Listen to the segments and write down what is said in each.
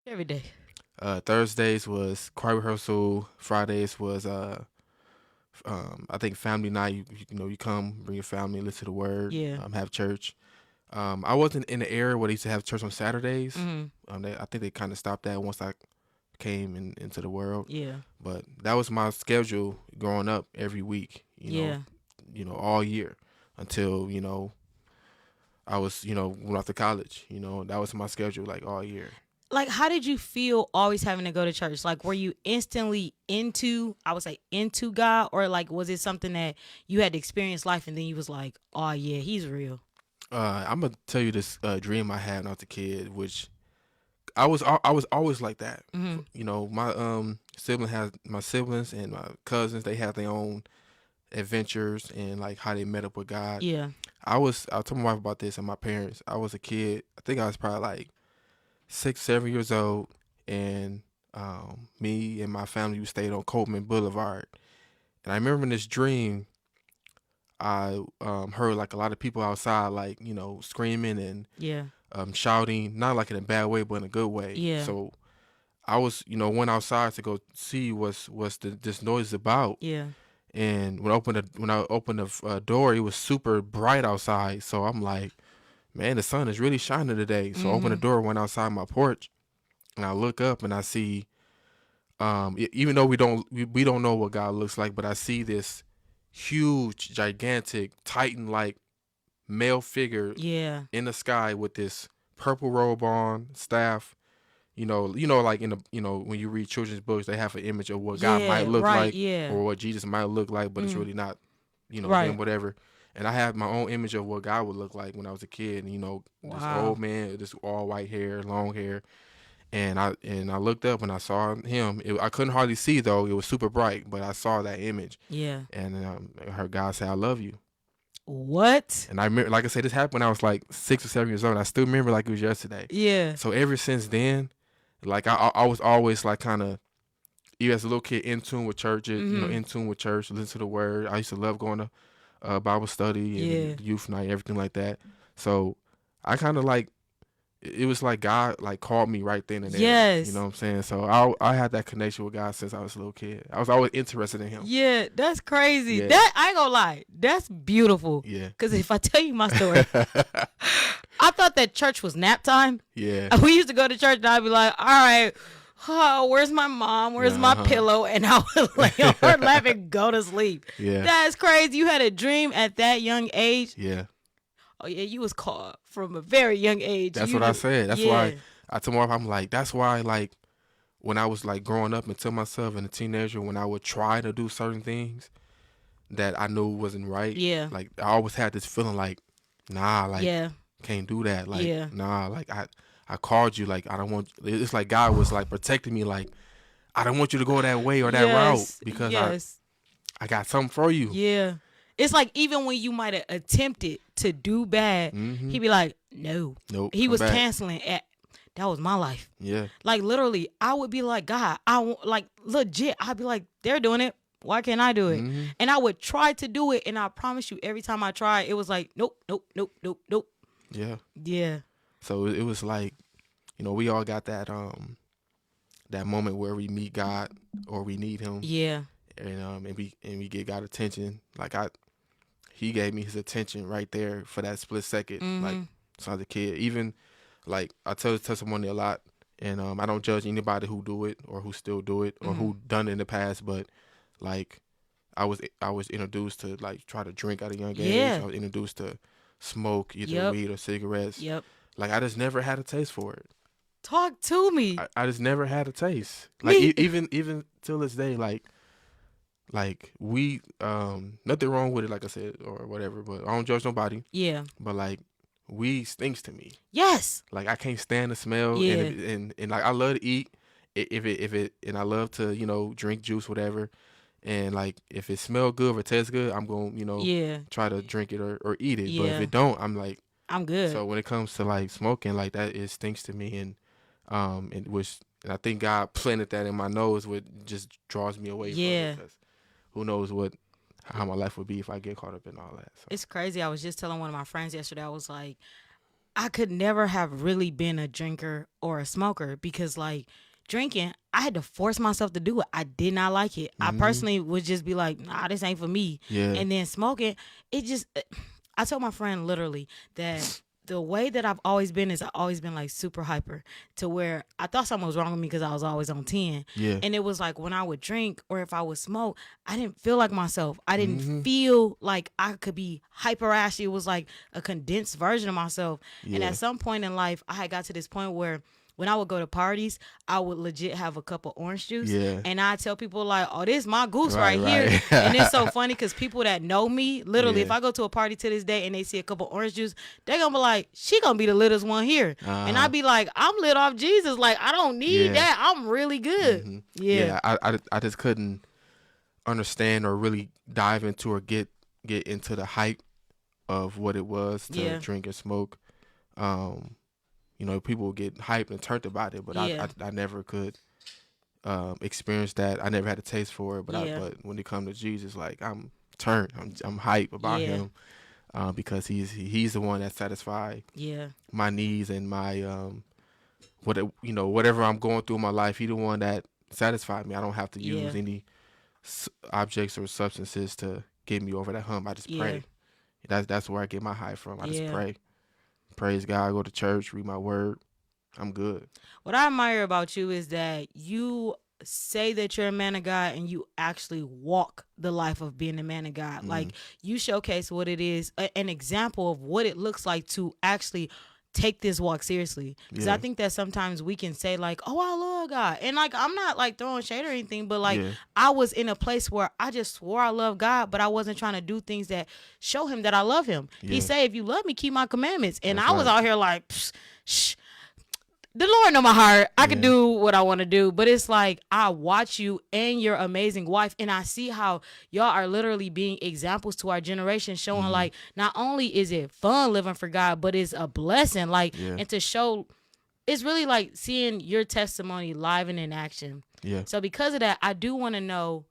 Every day. Thursdays was choir rehearsal. Fridays was I think family night. You come, bring your family, listen to the word, Yeah. have church. I wasn't in the area where they used to have church on Saturdays. Mhm. I think they kind of stopped that once I came into the world. Yeah. But that was my schedule growing up every week. Yeah. All year until I was went off to college. That was my schedule like all year. Like, how did you feel always having to go to church? Like, were you instantly into, I would say, into God, or like, was it something that you had to experience life and then you was like, oh yeah, he's real? I'm gonna tell you this dream I had when I was a kid, which I was always like that. Mm-hmm. My my siblings and my cousins. They have their own adventures and like how they met up with God. Yeah. I told my wife about this and my parents. I was a kid. I think I was probably like 6, 7 years old, and me and my family we stayed on Coleman Boulevard. And I remember in this dream, I heard like a lot of people outside, like screaming and Yeah. shouting, not like in a bad way, but in a good way. Yeah. So I was, went outside to go see this noise about. Yeah. And when I opened the door, it was super bright outside. So I'm like, man, the sun is really shining today. So I opened the Mm-hmm. door, went outside my porch, and I look up and I see, even though we don't know what God looks like, but I see this huge, gigantic, Titan like male figure Yeah. in the sky with this purple robe on, staff. Like in the when you read children's books, they have an image of what God might Yeah. look Right. like Yeah. or what Jesus might look like, but it's Mm. really not, him, Right. whatever. And I had my own image of what God would look like when I was a kid. And this old Wow. man, this all white hair, long hair, and I looked up and I saw him. I couldn't hardly see though; it was super bright, but I saw that image, Yeah. and I heard God say, "I love you." What? And I remember, like I said, this happened when I was like 6 or 7 years old. And I still remember like it was yesterday. Yeah. So ever since then, like I was always like kind of, even as a little kid, in tune with churches, Mm-hmm. in tune with church, listen to the word. I used to love going to Bible study Yeah. and youth night, everything like that. So I kind of like, it was like God like called me right then and there. You know Yes. what I'm saying? So I had that connection with God since I was a little kid. I was always interested in Him. Yeah, that's crazy. Yeah, That I ain't gonna lie. That's beautiful. yeah, Cause if I tell you my story, I thought that church was nap time. yeah, We used to go to church and I'd be like, all right, oh, where's my mom? Where's my uh-huh. pillow? And I would lay on her lap and go to sleep. Yeah, That's crazy. You had a dream at that young age. yeah. Oh yeah, you was called from a very young age. That's You what I knew- said. That's yeah. why I told my wife, I'm like, that's why like when I was like growing up and to myself and a teenager, when I would try to do certain things that I knew wasn't right, Yeah. like I always had this feeling like, nah, like Yeah. can't do that. Like, Yeah. nah, like I called you, like I don't want. It's like God was like protecting me, like I don't want you to go that way or that route Yes. because Yes. I got something for you. Yeah. It's like even when you might have attempted to do bad, Mm-hmm. he'd be like, no. Nope. He come was back. canceling it. That was my life. Yeah. Like literally, I would be like, God, like legit. I'd be like, they're doing it. Why can't I do it? Mm-hmm. And I would try to do it, and I promise you, every time I tried, it was like, nope, nope, nope, nope, nope. Yeah. Yeah. So it was like, we all got that moment where we meet God or we need Him, Yeah. and we get God attention. Like He gave me His attention right there for that split second. Mm-hmm. Like so as a kid, even like I tell this testimony a lot, and I don't judge anybody who do it or who still do it or who done it in the past, but like I was introduced to like try to drink at a young age. Yeah. I was introduced to smoke either Yep. weed or cigarettes. Yep. Like I just never had a taste for it. Talk to me. I just never had a taste. Like Me- even till this day, like we nothing wrong with it, like I said or whatever. But I don't judge nobody. Yeah. But like weed stinks to me. Yes. Like I can't stand the smell. Yeah. And like I love to eat. If it and I love to drink juice whatever. And like if it smell good or it tastes good, I'm gonna Yeah. try to drink it or eat it. But Yeah. if it don't, I'm like I'm good. so when it comes to like smoking like that, it stinks to me and I think God planted that in my nose, which just draws me away Yeah. from it. 'Cause who knows how my life would be if I get caught up in all that. So. It's crazy. I was just telling one of my friends yesterday. I was like, I could never have really been a drinker or a smoker because like drinking, I had to force myself to do it. I did not like it. I personally would just be like, nah, this ain't for me. Yeah. And then smoking, it just, I told my friend literally that the way that I've always been is I've always been like super hyper to where I thought something was wrong with me because I was always on 10. Yeah. And it was like when I would drink or if I would smoke, I didn't feel like myself. I didn't Mm-hmm. feel like I could be hyper ashy. It was like a condensed version of myself. And Yeah. at some point in life, I had got to this point where when I would go to parties, I would legit have a cup of orange juice. Yeah. And I tell people like, oh, this is my goose Right, right, here. right. And it's so funny because people that know me, literally, Yeah. if I go to a party to this day and they see a cup of orange juice, they're going to be like, she going to be the littest one here. And Uh-huh. I'd be like, I'm lit off Jesus. Like, I don't need Yeah. that. I'm really good. Mhm. Yeah. I just couldn't understand or really dive into or get into the hype of what it was to Yeah. drink and smoke. You know, people would get hyped and turned about it, but Yeah. I never could experience that. I never had a taste for it, but Yeah. but when it comes to Jesus, like I'm turned. I'm hype about Yeah. him because he's the one that satisfied Yeah. my needs and my whatever I'm going through in my life. He the one that satisfied me. I don't have to use Yeah. any objects or substances to get me over that hump. I just Yeah. pray. That's where I get my high from. I just Yeah. pray, praise God, go to church, read my word. I'm good. What I admire about you is that you say that you're a man of God and you actually walk the life of being a man of God. Like you showcase what it is, an example of what it looks like to actually take this walk seriously. Because Yeah. I think that sometimes we can say like, oh, I love God. And like, I'm not like throwing shade or anything, but like Yeah. I was in a place where I just swore I love God, but I wasn't trying to do things that show him that I love him. He Yeah. said, if you love me, keep my commandments. And That's I was right. out here like, psh, shh. The Lord know my heart. I can Yeah. do what I want to do. But it's like I watch you and your amazing wife, and I see how y'all are literally being examples to our generation, showing Mm-hmm. like not only is it fun living for God, but it's a blessing. Like Yeah. and to show it's really like seeing your testimony live and in action. Yeah. So because of that, I want to know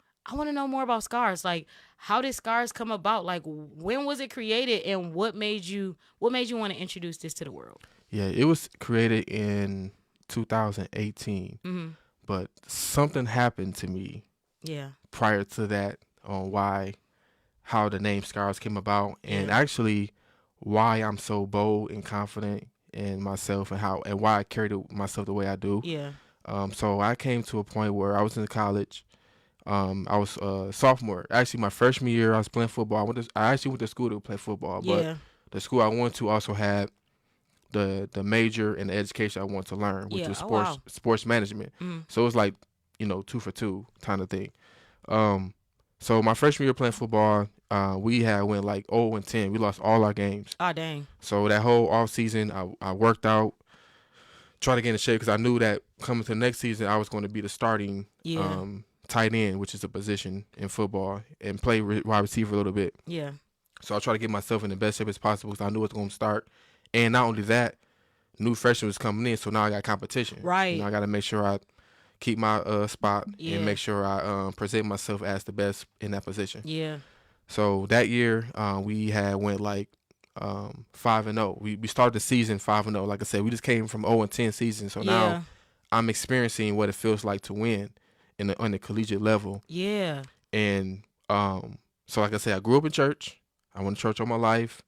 more about Scars. Like how did Scars come about? Like when was it created and what made you want to introduce this to the world? Yeah, it was created in 2018, Mm-hmm. but something happened to me Yeah. prior to that on how the name Scars came about, and Yeah. actually why I'm so bold and confident in myself and why I carry myself the way I do. Yeah. So I came to a point where I was in college. I was a sophomore. Actually, my freshman year, I was playing football. I actually went to school to play football, but Yeah. the school I went to also had the major and the education I want to learn, which Yeah. was Oh, sports wow. sports management. Mm. So it was like 2 for 2 kind of thing. So my freshman year playing football, we had went like 0-10. We lost all our games. Oh dang. So that whole off season, I worked out, tried to get in shape because I knew that coming to the next season, I was going to be the starting Yeah. tight end, which is a position in football, and play wide receiver a little bit. Yeah. So I tried to get myself in the best shape as possible because I knew it was going to start. And not only that, new freshmen was coming in, so now I got competition. Right. I got to make sure I keep my spot Yeah. and make sure I present myself as the best in that position. Yeah. So that year, we had went like 5-0. We started the season 5-0. Like I said, we just came from 0-10 season, so Yeah. now I'm experiencing what it feels like to win on the collegiate level. Yeah. And so like I said, I grew up in church. I went to church all my life,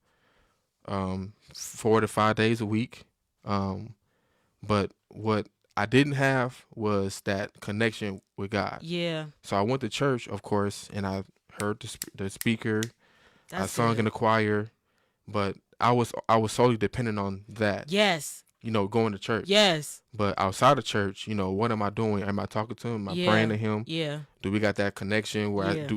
4 to 5 days a week. But what I didn't have was that connection with God. Yeah. So I went to church, of course, and I heard the speaker. I That's sung good. in the choir, but I was solely dependent on that. Yes. Going to church. Yes. But outside of church, what am I doing? Am I talking to him? Am I Yeah. praying to him? Yeah. Do we got that connection where Yeah.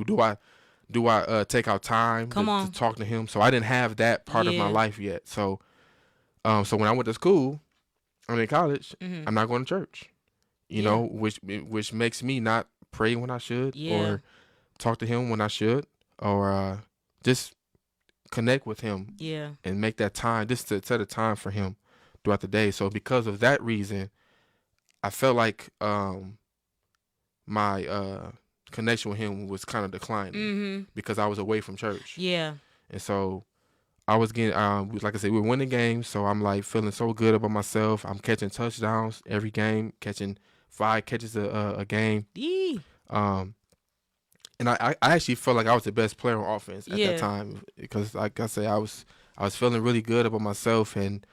do I take out time Come on. to talk to him? So I didn't have that part of my Yeah. life yet. So so when I went to school, in college, Mhm. I'm not going to church. Yeah. Which makes me not pray when I should, Yeah. or talk to him when I should, or just connect with him Yeah. and make that time, just to set a time for him throughout the day. So because of that reason, I felt like my connection with him was kind of declining Mhm. because I was away from church. Yeah. And so I was getting like I said, we were winning games, so I'm like feeling so good about myself. I'm catching touchdowns every game, catching 5 catches a game. Yee. Um, and I actually felt like I was the best player on offense at that Yeah. time because, like I said, I was feeling really good about myself. And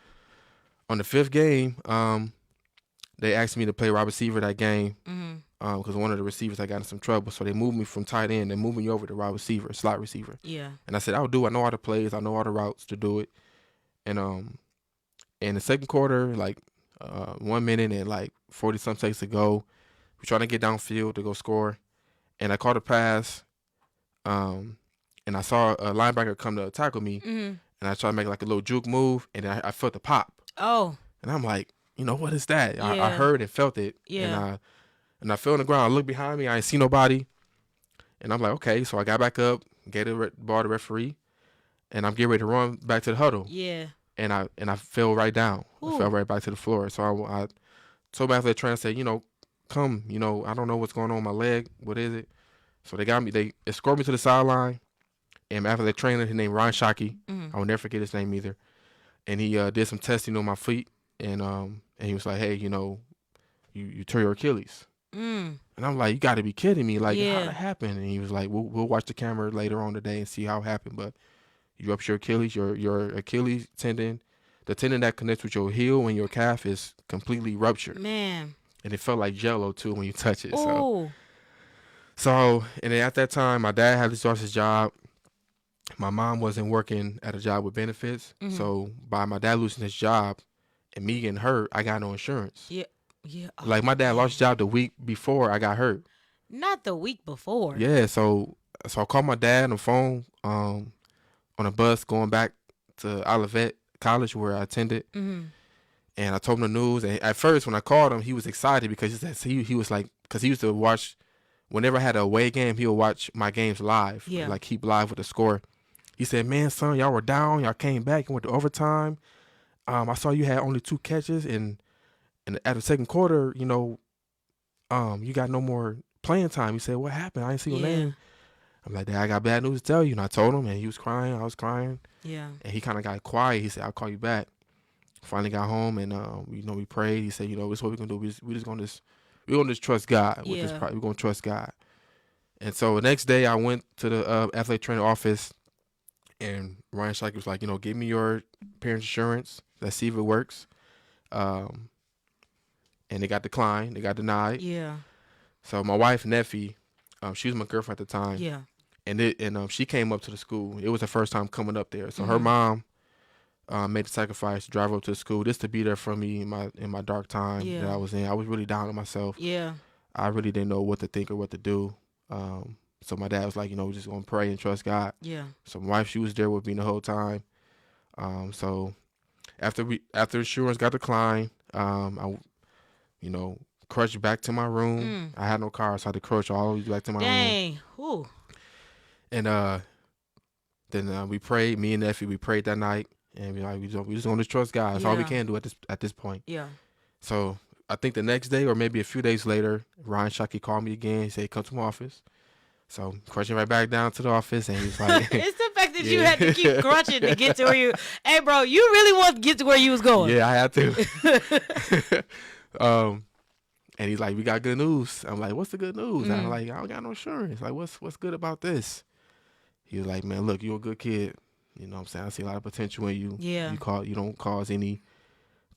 on the 5th game, they asked me to play wide receiver that game because one of the receivers I got in some trouble, so they moved me from tight end and moved me over to wide receiver, slot receiver. Yeah. And I said, I'll do it. I know all the plays. I know all the routes to do it. And in the second quarter, like 1 minute and like 40-some seconds to go, we're trying to get downfield to go score. And I caught a pass, and I saw a linebacker come to tackle me, and I tried to make like a little juke move, and I felt the pop. Oh. And I'm like, what is that? I Yeah. heard and felt it. Yeah. And I fell on the ground. I looked behind me. I ain't see nobody. And I'm like, okay. So I got back up, gave the ball to the referee, and I'm getting ready to run back to the huddle. Yeah. And I fell right down. Ooh. I fell right back to the floor. So I told my athletic trainer, said, come, I don't know what's going on with my leg. What is it? So they got me. They escorted me to the sideline. And my athletic trainer, his name Ryan Shockey. I will never forget his name either. And he did some testing on my feet. And he was like, hey, you tore your Achilles. And I'm like, you got to be kidding me. Like, Yeah. how'd that happen? And he was like, we'll watch the camera later on today and see how it happened. But you ruptured your Achilles. Your Achilles tendon, the tendon that connects with your heel and your calf is completely ruptured. Man. And it felt like Jell-O, too, when you touch it. Oh. So, and then at that time, my dad had lost his job. My mom wasn't working at a job with benefits. So, by my dad losing his job and me getting hurt, I got no insurance. Yeah. Yeah. Oh, Like, my dad lost his job the week before I got hurt. not the week before. Yeah, so I called my dad on the phone on a bus going back to Olivet College where I attended. And I told him the news. And at first, when I called him, he was excited because he was like, because he used to watch, whenever I had a away game, he would watch my games live. Yeah. Like, keep live with the score. He said, man, son, y'all were down. Y'all came back and went to overtime. I saw you had only 2 catches. And at the second quarter, you got no more playing time. He said, what happened? I didn't see your name. I'm like, Dad, I got bad news to tell you. And I told him, and he was crying. I was crying. Yeah. And he kind of got quiet. He said, I'll call you back. Finally got home, and we prayed. He said, this is what we're gonna do. We're gonna just trust God. We're gonna trust God. And so the next day, I went to the athletic trainer office, and Ryan Shockey was like, give me your parents' insurance. Let's see if it works. And it got declined. It got denied. Yeah. So my wife, Neffy, she was my girlfriend at the time. Yeah. And she came up to the school. It was her first time coming up there. So her mom made the sacrifice to drive up to the school just to be there for me in my dark time that I was in. I was really down on myself. Yeah. I really didn't know what to think or what to do. So my dad was like, we're just gonna pray and trust God. Yeah. So my wife, she was there with me the whole time. So after insurance got declined, I crushed back to my room. I had no car, so I had to crush all the way back to my room. Dang. Ooh. And then we prayed. Me and Neffy, we prayed that night, and we just gonna trust God. That's all we can do at this point. Yeah. So I think the next day or maybe a few days later, Ryan Shockey called me again. He said, come to my office. So crushing right back down to the office, and he was like, it's the fact that you had to keep crunching to get to where you. Hey, bro, you really want to get to where you was going. Yeah, I had to. And he's like, we got good news. I'm like, what's the good news? I'm like, I don't got no insurance. Like, what's good about this? He was like, man, look, you're a good kid. You know what I'm saying? I see a lot of potential in you. Yeah. You don't cause any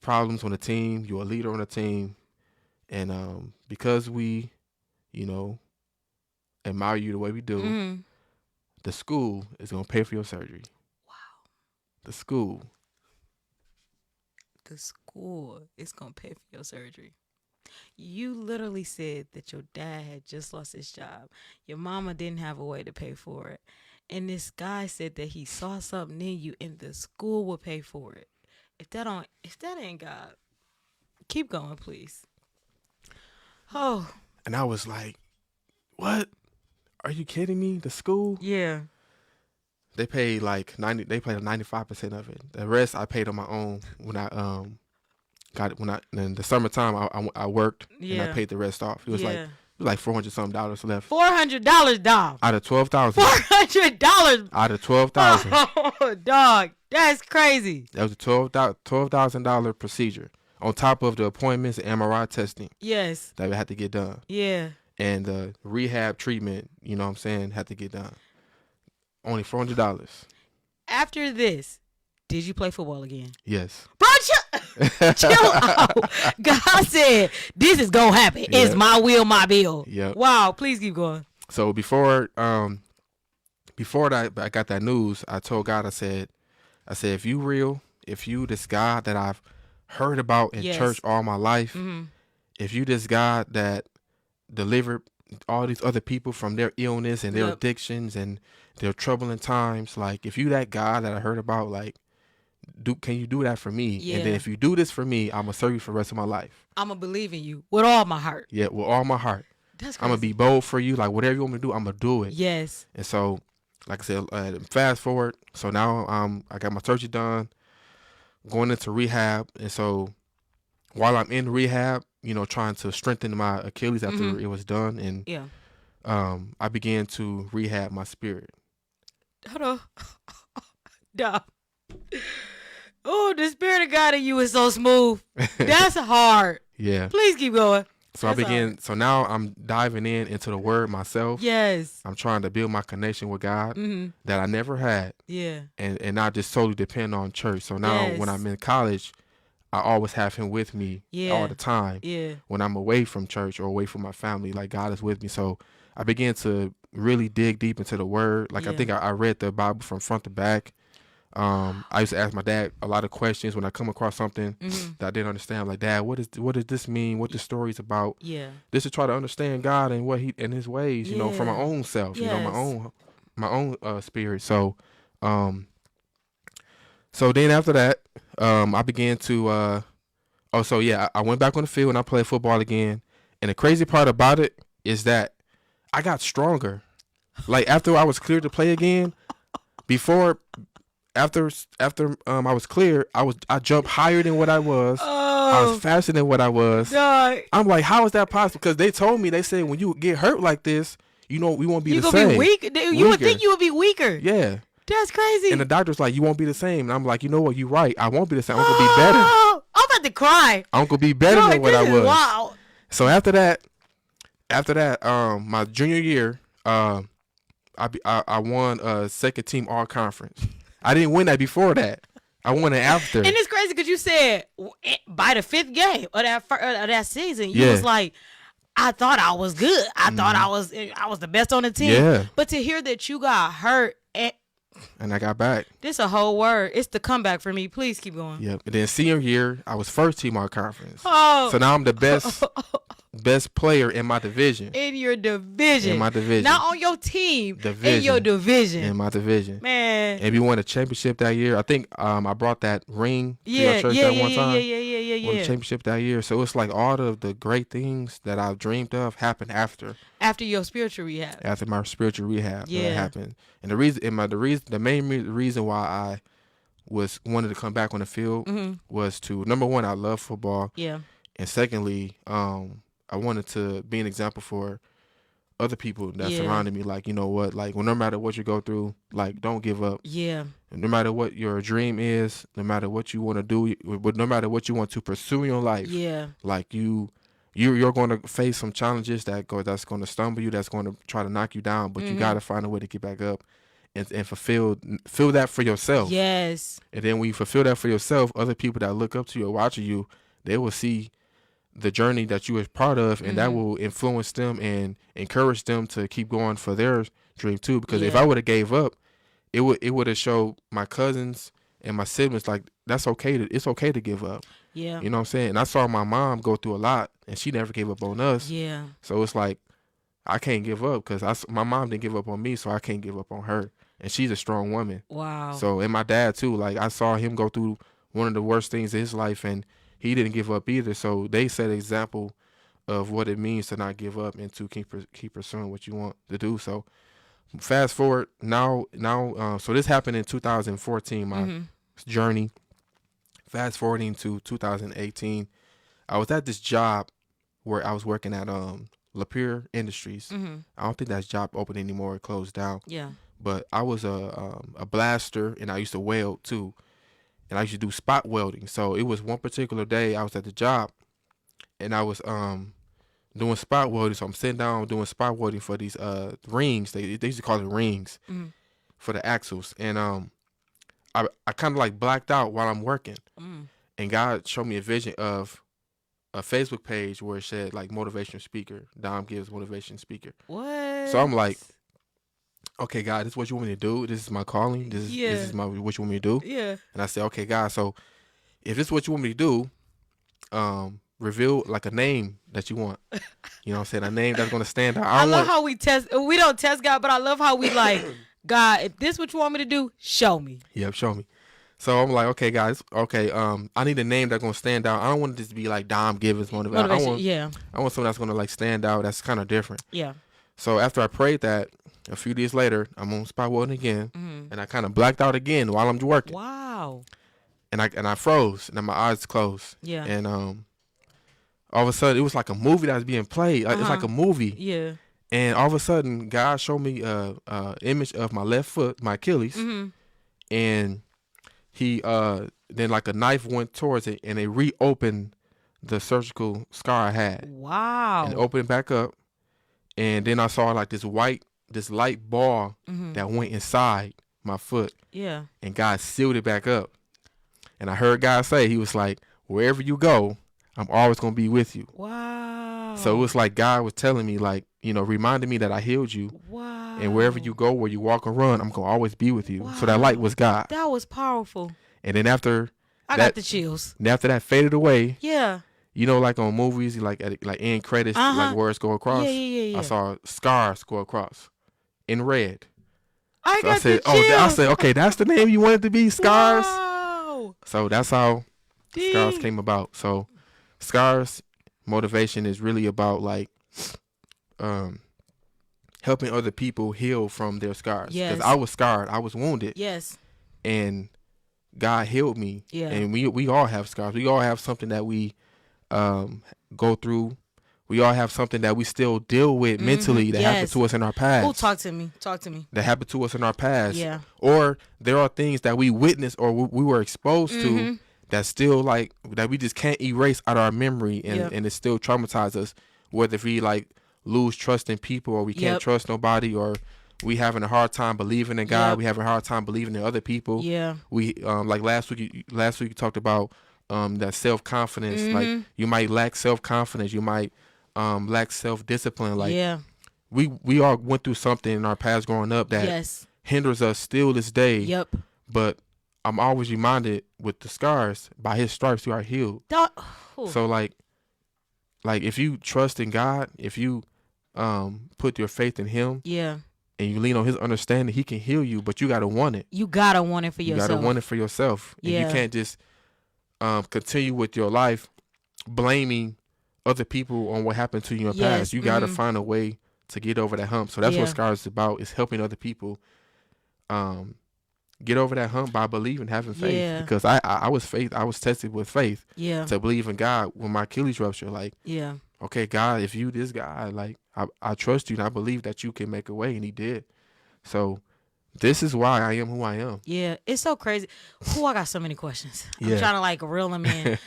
problems on the team. You're a leader on the team. And because we, admire you the way we do, the school is going to pay for your surgery. Wow. The school is going to pay for your surgery. You literally said that your dad had just lost his job. Your mama didn't have a way to pay for it. And this guy said that he saw something in you and the school would pay for it. If that ain't God, keep going, please. Oh. And I was like, what? Are you kidding me? The school? Yeah. They paid like 95% of it. The rest I paid on my own when I in the summertime I worked and I paid the rest off. It was like $400-something left. $400, dog. Out of $12,000. $400. Out of $12,000. Oh, dog. That's crazy. That was a $12,000 procedure on top of the appointments and MRI testing Yes. that we had to get done. Yeah. And the rehab treatment, you know what I'm saying, had to get done. Only $400. After this, did you play football again? Yes. Bro, chill out. God said, this is going to happen. Yeah. It's my will, my bill. Yep. Wow. Please keep going. So before that, I got that news, I told God, I said, if you real, if you this God that I've heard about in Yes. church all my life, Mm-hmm. if you this God that delivered all these other people from their illness and their Yep. addictions and their troubling times, like if you that God that I heard about, like, can you do that for me? Yeah. And then if you do this for me, I'm gonna serve you for the rest of my life. I'm going to believe in you with all my heart. Yeah, with all my heart. That's crazy. I'm gonna be bold for you. Like whatever you want me to do, I'm gonna do it. Yes. And so, like I said, fast forward. So now I got my surgery done, going into rehab. And so while I'm in rehab, you know, trying to strengthen my Achilles after it was done, and Yeah. I began to rehab my spirit. Hold on. Dog. Oh, the spirit of God in you is so smooth. That's hard. Yeah. Please keep going. So That's I began. So now I'm diving into the Word myself. Yes. I'm trying to build my connection with God Mm-hmm. that I never had, Yeah. and not just solely depend on church. So now Yes. when I'm in college, I always have Him with me Yeah. all the time. Yeah. When I'm away from church or away from my family, like God is with me. So I began to really dig deep into the Word. Like I Yeah. think I read the Bible from front to back. I used to ask my dad a lot of questions when I come across something that I didn't understand. I'm like, Dad, what does this mean? What the story's about? Yeah. This is try to understand God and what He and His ways, you know, for my Yeah. own self, you know, Yes. my own spirit. So, so then after that, I began to, I went back on the field and I played football again. And the crazy part about it is that I got stronger. Like after I was cleared to play again, after I was clear, I jumped higher than what I was. I Oh, was faster than what I was. dog. I'm like, how is that possible? Because they told me, they said when you get hurt like this, you know, we won't be You the gonna same. be weak? You would Weaker. think you would be weaker. Yeah. That's crazy. And the doctor's like, you won't be the same. And I'm like, you know what? You're right. I won't be the same. I'm gonna be better. Oh, I'm about to cry. I'm gonna be better Dog, than what this I is was. Wow. So after that, my junior year, I won a second team all conference. I didn't win that before that. I won it after. And it's crazy because you said by the fifth game of that season, you Yeah. was like, I thought I was good. I thought I was the best on the team. Yeah. But to hear that you got hurt, And I got back. this a whole word. It's the comeback for me. Please keep going. Yep. And then senior year, I was first team all conference. Oh, So now I'm the best player in my division. in your division. In my division. Not on your team. In Division. your division. In my division. Man. And we won a championship that year. I think I brought that ring to Yeah, your church yeah, that yeah, one time. yeah. Won the championship that year. So it's like all of the great things that I've dreamed of happened after After your spiritual rehab. my spiritual rehab Yeah. that happened. And the main reason why I wanted to come back on the field was to, number one, I love football. Yeah. And secondly, I wanted to be an example for other people that Yeah. surrounded me. Like, you know what, like, well, no matter what you go through, like, don't give up. Yeah. And no matter what your dream is, no matter what you want to do, but no matter what you want to pursue in your life, Yeah. like you're going to face some challenges that's going to stumble you, that's going to try to knock you down, but you got to find a way to get back up and feel that for yourself. Yes. And then when you fulfill that for yourself, other people that look up to you or watching you, they will see the journey that you was part of, and that will influence them and encourage them to keep going for their dream too. Because if Yeah. I would have gave up, it would have showed my cousins and my siblings like it's okay to give up. Yeah. You know what I'm saying? And I saw my mom go through a lot, and she never gave up on us. Yeah. So it's like I can't give up because my mom didn't give up on me, so I can't give up on her. And she's a strong woman. Wow. So, and my dad too, like I saw him go through one of the worst things in his life, and he didn't give up either. So they set an example of what it means to not give up and to keep pursuing what you want to do. So fast forward now, so this happened in 2014, my journey. Fast forwarding to 2018, I was at this job where I was working at Lapeer Industries. I don't think that job open anymore. It closed down. Yeah. but I was a blaster, and I used to weld too, and I used to do spot welding. So it was one particular day I was at the job, and I was doing spot welding. So I'm sitting down doing spot welding for these rings. They used to call it rings Mm. for the axles, and I kind of like blacked out while I'm working, Mm. and God showed me a vision of a Facebook page where it said like motivational speaker, Dom Gibbs motivation speaker. What? So I'm like, okay, God, this is what you want me to do. This is my calling. This Yeah. is my what you want me to do. Yeah. And I said, okay, God, so if this is what you want me to do, reveal like a name that you want. You know what I'm saying? A name that's gonna stand out. I don't love want how we test. We don't test God, but I love how we like, God, if this what you want me to do, show me. Yep, show me. So I'm like, okay, guys, okay, I need a name that's gonna stand out. I don't want this to be like Dom Givens motivation. Motivation. I want something that's gonna like stand out. That's kind of different. Yeah. So after I prayed that, a few days later, I'm on spot welding again, Mm. and I kind of blacked out again while I'm working, Wow. and I froze, and then my eyes closed, Yeah. and all of a sudden it was like a movie that was being played. It's like a movie, Yeah. and all of a sudden God showed me a image of my left foot, my Achilles, Mm-hmm. and he then like a knife went towards it, and they reopened the surgical scar I had, Wow. and opened it back up, and then I saw like this light ball Mm-hmm. that went inside my foot, Yeah. and God sealed it back up. And I heard God say, he was like, wherever you go, I'm always going to be with you. Wow. So it was like God was telling me, like, reminding me that I healed you. Wow. And wherever you go, where you walk or run, I'm going to always be with you. So that light was God. That was powerful. And then after I got the chills. and after that faded away, Yeah. like on movies, like end credits, like words go across. Yeah. I saw scars go across in red. I So got I said, the chills. I said, okay, that's the name you wanted to be, Scars. Wow. So that's how Scars Dang. came about. So Scars motivation is really about like helping other people heal from their scars. Yes. Because I was scarred. I was wounded. Yes. And God healed me. Yeah. And we all have scars. We all have something that we go through. We all have something that we still deal with mentally that happened to us in our past. Oh, talk to me. That happened to us in our past. Yeah. Or there are things that we witnessed or we were exposed to that still like that we just can't erase out of our memory, and it still traumatizes us, whether we like lose trust in people, or we can't trust nobody, or we having a hard time believing in God, we having a hard time believing in other people. Yeah. We like last week you talked about that self-confidence. Like you might lack self-confidence, you might lack self-discipline. Like we all went through something in our past growing up that hinders us still this day. Yep. But I'm always reminded with the scars, by his stripes you are healed. So like if you trust in God, if you put your faith in him, and you lean on his understanding, he can heal you, but you gotta want it. You gotta want it for yourself. You gotta want it for yourself. And you can't just continue with your life blaming other people on what happened to you in the past. You gotta find a way to get over that hump. So that's what Scars is about, is helping other people get over that hump by believing, having faith. Because I was tested with faith to believe in God when my Achilles ruptured. Like, okay, God, if you this guy, like I trust you and I believe that you can make a way, and he did. So this is why I am who I am. Yeah, it's so crazy. I got so many questions. I'm trying to like reel them in.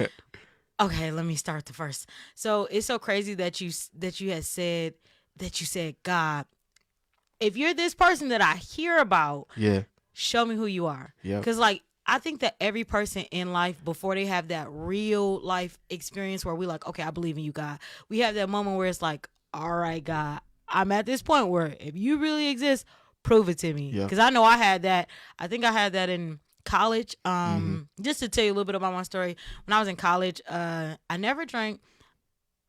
Okay, let me start the first. So it's so crazy that you said, God, if you're this person that I hear about, show me who you are. Because like I think that every person in life, before they have that real life experience where we like, okay, I believe in you, God, we have that moment where it's like, all right, God, I'm at this point where if you really exist, prove it to me. Because I know I had that. I think I had that in college. Just to tell you a little bit about my story, when I was in college, I never drank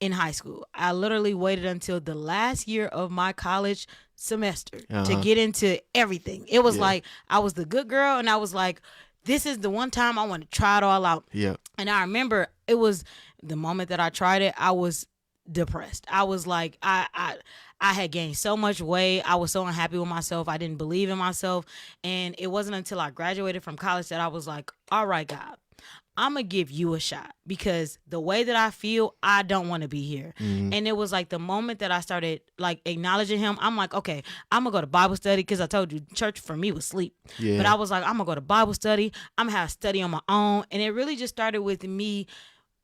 in high school. I literally waited until the last year of my college semester to get into everything. It was like I was the good girl, and I was like, this is the one time I want to try it all out. And I remember it was the moment that I tried it, I was depressed. I was like, I had gained so much weight. I was so unhappy with myself. I didn't believe in myself. And it wasn't until I graduated from college that I was like, all right, God, I'm going to give you a shot because the way that I feel, I don't want to be here. And it was like the moment that I started like acknowledging him, I'm like, okay, I'm going to go to Bible study because I told you church for me was sleep. Yeah. But I was like, I'm going to go to Bible study. I'm going to have study on my own. And it really just started with me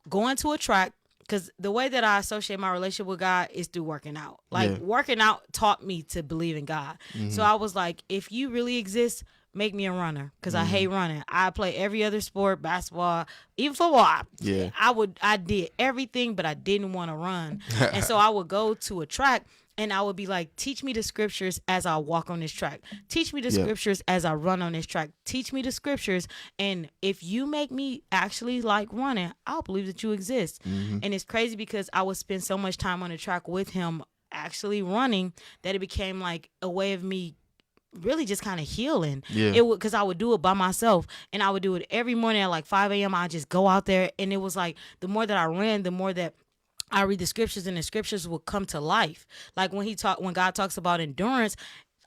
going to a track. Because the way that I associate my relationship with God is through working out. Like, working out taught me to believe in God. So I was like, if you really exist, make me a runner. Because I hate running. I play every other sport, basketball, even football. Yeah. I did everything, but I didn't want to run. And so I would go to a track. And I would be like, teach me the scriptures as I walk on this track. Teach me the scriptures as I run on this track. Teach me the scriptures. And if you make me actually like running, I'll believe that you exist. And it's crazy because I would spend so much time on the track with him actually running that it became like a way of me really just kind of healing. It would, because I would do it by myself, and I would do it every morning at like 5 a.m. I'd just go out there, and it was like the more that I ran, the more that I read the scriptures, and the scriptures will come to life. Like when God talks about endurance,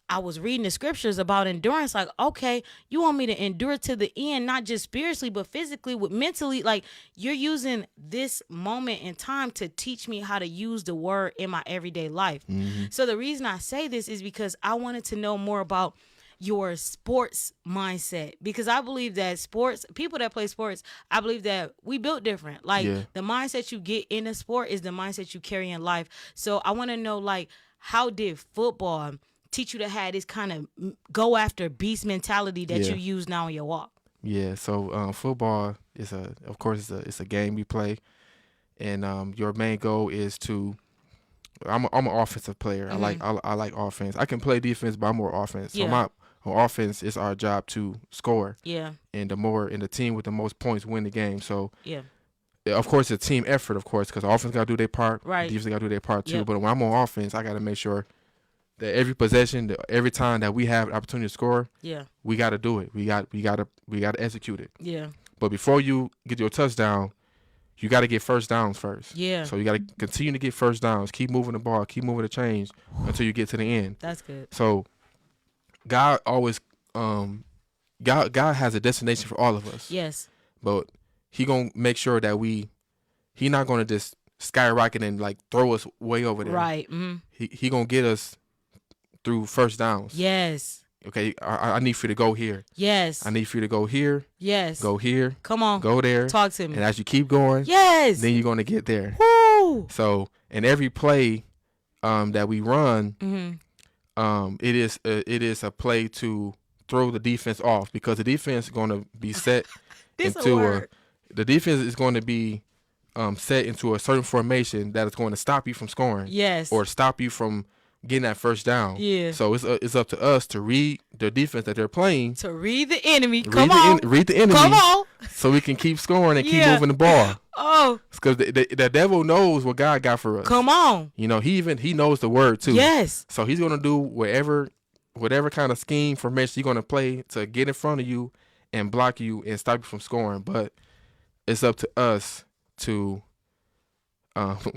I was reading the scriptures about endurance. Like, okay, you want me to endure to the end, not just spiritually, but physically, with mentally. Like, you're using this moment in time to teach me how to use the word in my everyday life. So the reason I say this is because I wanted to know more about your sports mindset, because I believe that people that play sports, I believe that we built different. Like the mindset you get in a sport is the mindset you carry in life. So I want to know, like, how did football teach you to have this kind of go after beast mentality that you use now in your walk? Yeah. So football is of course it's a game we play, and your main goal is to. I'm an offensive player. I like offense. I can play defense, but I'm more offense. So on offense, it's our job to score. Yeah. And the team with the most points win the game. So of course, it's a team effort, of course, because offense got to do their part. Right. Defense got to do their part too. But when I'm on offense, I got to make sure that every possession, every time that we have an opportunity to score, we got to do it. We got to execute it. Yeah. But before you get your touchdown, you got to get first downs first. Yeah. So you got to continue to get first downs. Keep moving the ball. Keep moving the chains until you get to the end. That's good. So God always, God has a destination for all of us. Yes. But He gonna make sure that He not gonna just skyrocket and like throw us way over there. Right. Mm-hmm. He gonna get us through first downs. Yes. Okay. I need for you to go here. Yes. I need for you to go here. Yes. Go here. Come on. Go there. Talk to me. And as you keep going, yes, then you're gonna get there. Woo. So in every play that we run, it is a play to throw the defense off, because the defense is going to be set the defense is going to be set into a certain formation that is going to stop you from scoring. Yes. Or stop you from getting that first down. Yeah. So it's up to us to read the defense that they're playing. To read the enemy. Read the enemy. Come on. So we can keep scoring and keep moving the ball. Oh. Because the devil knows what God got for us. Come on. You know, he knows the word too. Yes. So he's gonna do whatever kind of scheme formation he's gonna play to get in front of you and block you and stop you from scoring. But it's up to us to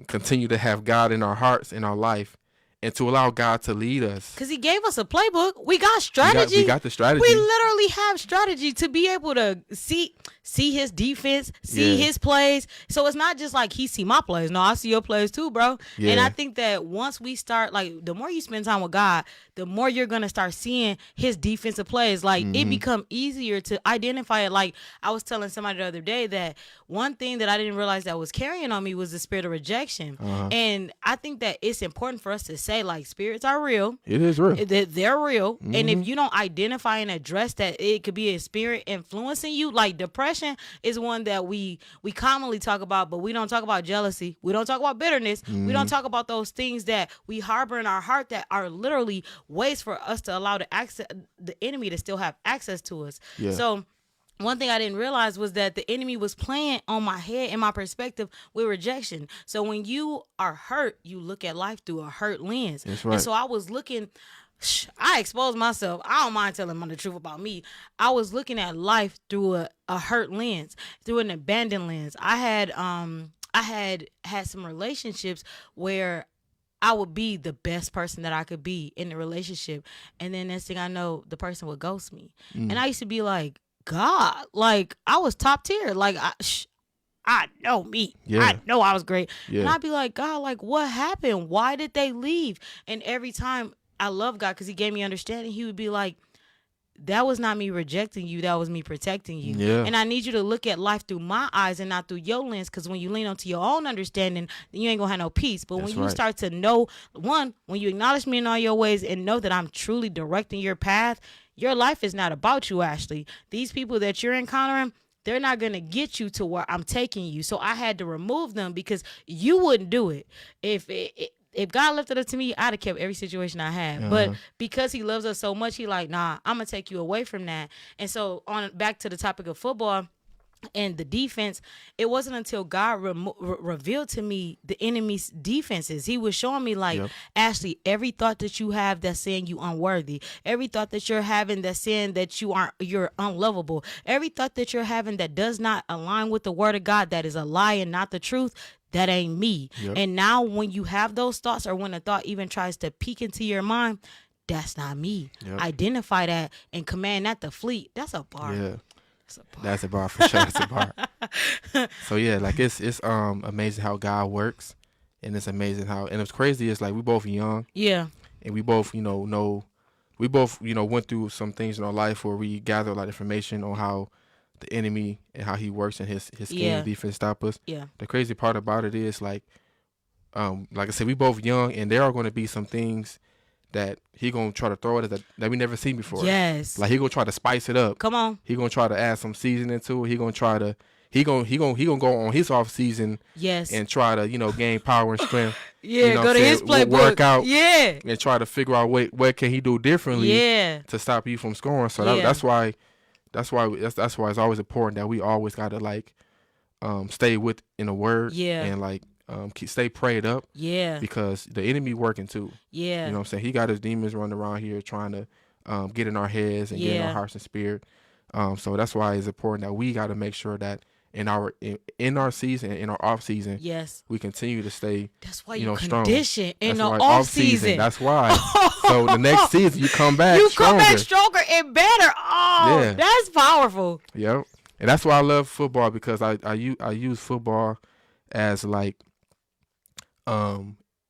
continue to have God in our hearts, in our life, and to allow God to lead us. Because He gave us a playbook. We got strategy. We got the strategy. We literally have strategy to be able to see His defense, see His plays. So it's not just like He see my plays. No, I see your plays too, bro. Yeah. And I think that once we start, like, the more you spend time with God, the more you're going to start seeing His defensive plays. Like, it become easier to identify it. Like, I was telling somebody the other day that one thing that I didn't realize that was carrying on me was the spirit of rejection. And I think that it's important for us to say, like, spirits are real. It is real. They're real. And if you don't identify and address that it could be a spirit influencing you, like depression is one that we commonly talk about, but we don't talk about jealousy. We don't talk about bitterness. We don't talk about those things that we harbor in our heart that are literally ways for us to allow the enemy to still have access to us. Yeah. So one thing I didn't realize was that the enemy was playing on my head and my perspective with rejection. So when you are hurt, you look at life through a hurt lens. That's right. And so I was looking, I exposed myself. I don't mind telling them the truth about me. I was looking at life through a hurt lens, through an abandoned lens. I had some relationships where I would be the best person that I could be in the relationship. And then next thing I know, the person would ghost me. And I used to be like, God. Like, I was top tier. Like, I know me. Yeah. I know I was great. Yeah. And I'd be like, God, like, what happened? Why did they leave? And every time, I love God because he gave me understanding. He would be like, that was not me rejecting you. That was me protecting you. Yeah. And I need you to look at life through my eyes and not through your lens, because when you lean onto your own understanding, then you ain't going to have no peace. But That's when you right. start to know, one, when you acknowledge me in all your ways and know that I'm truly directing your path, your life is not about you, Ashley. These people that you're encountering, they're not going to get you to where I'm taking you. So I had to remove them because you wouldn't do it. If God left it up to me, I'd have kept every situation I had. But because he loves us so much, he like, nah, I'm going to take you away from that. And so on back to the topic of football and the defense, it wasn't until God revealed to me the enemy's defenses. He was showing me like, Ashley, every thought that you have that's saying you unworthy, every thought that you're having that's saying that you're unlovable, every thought that you're having that does not align with the word of God, that is a lie and not the truth, that ain't me. And now when you have those thoughts, or when a thought even tries to peek into your mind, that's not me. Identify that and command that to flee. That's a bar. Yeah. That's a bar for sure. That's a bar. So yeah, like it's amazing how God works, and it's amazing how, and it's crazy. It's like we both young. Yeah. And we both, we both, went through some things in our life where we gathered a lot of information on how the enemy and how he works and his scheme and defense stop us. Yeah. The crazy part about it is like I said, we both young, and there are going to be some things that he gonna try to throw at us that we never seen before. Yes. Like he gonna try to spice it up. Come on. He gonna try to add some seasoning to it. He gonna try to he gonna go on his off season. Yes. And try to gain power and strength. Yeah. Go to his playbook. Work out. Yeah. And try to figure out what can he do differently. Yeah. To stop you from scoring. So that's why it's always important that we always gotta stay in the word. Yeah. And stay prayed up. Yeah. Because the enemy working too. Yeah. You know what I'm saying? He got his demons running around here trying to get in our heads and get in our hearts and spirit. So that's why it's important that we got to make sure that in our season, in our off season, yes, we continue to stay. That's why you condition in the off season. That's why. So the next season you come back. Stronger and better. Oh, yeah. That's powerful. Yep. And that's why I love football, because I use football as